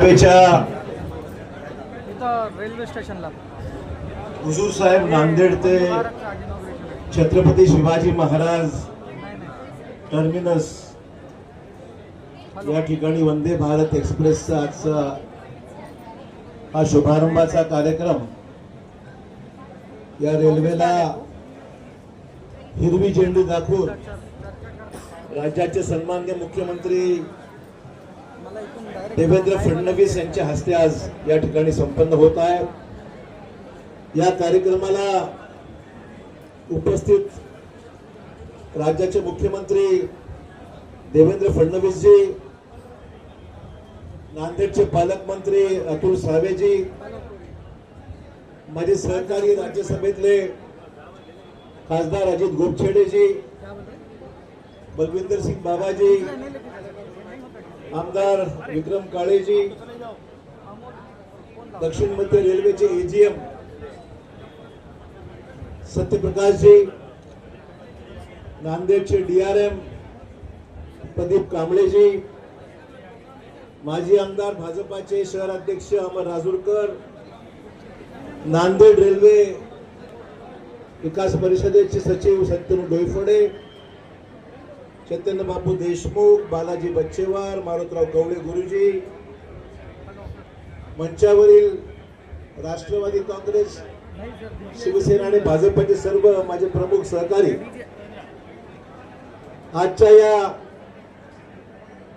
रेल्वेच्या रेल्वे स्टेशनला हुजूर साहेब नांदेड ते छत्रपती शिवाजी महाराज टर्मिनस या ठिकाणी वंदे भारत एक्सप्रेसचा आजचा हा शुभारंभाचा कार्यक्रम या रेल्वेला हिरवी झेंडी दाखवून राज्याचे सन्माननीय मुख्यमंत्री देवेंद्र फडणवीस यांच्या हस्ते आज या ठिकाणी संपन्न होत आहे। या कार्यक्रमाला उपस्थित राज्याचे मुख्यमंत्री देवेंद्र फडणवीस जी, नांदेडचे पालकमंत्री अतुल सावेजी, माझे सहकारी राज्यसभेतले खासदार अजित गोपछेडेजी, बलविंदर सिंग बाबाजी, आमदार विक्रम काळेजी, दक्षिण मध्य रेल्वेचे एजीएम सत्यप्रकाशजी, नांदेडचे डीआरएम प्रदीप कांबळेजी, माजी आमदार भाजपाचे शहर अध्यक्ष अमर राजूरकर, नांदेड रेल्वे विकास परिषदेचे सचिव सत्यन डोईफोडे, चैतन्य बापू देशमुख, बालाजी बच्चेवार, मारुतराव कवळे गुरुजी, मंचावरील राष्ट्रवादी काँग्रेस, शिवसेना आणि भाजपचे सर्व माझे प्रमुख सहकारी आजच्या या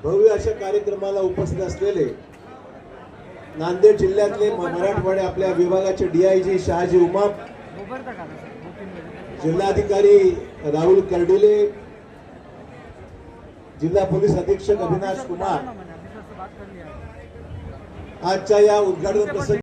भव्य अशा कार्यक्रमाला उपस्थित असलेले नांदेड जिल्ह्यातले मराठवाडे आपल्या विभागाचे डीआयजी शहाजी उमाप, जिल्हाधिकारी राहुल कर्डिले, जिल्हा पोलीस अधीक्षक अविनाश कुमार, आजच्या या उद्घाटन प्रसंगी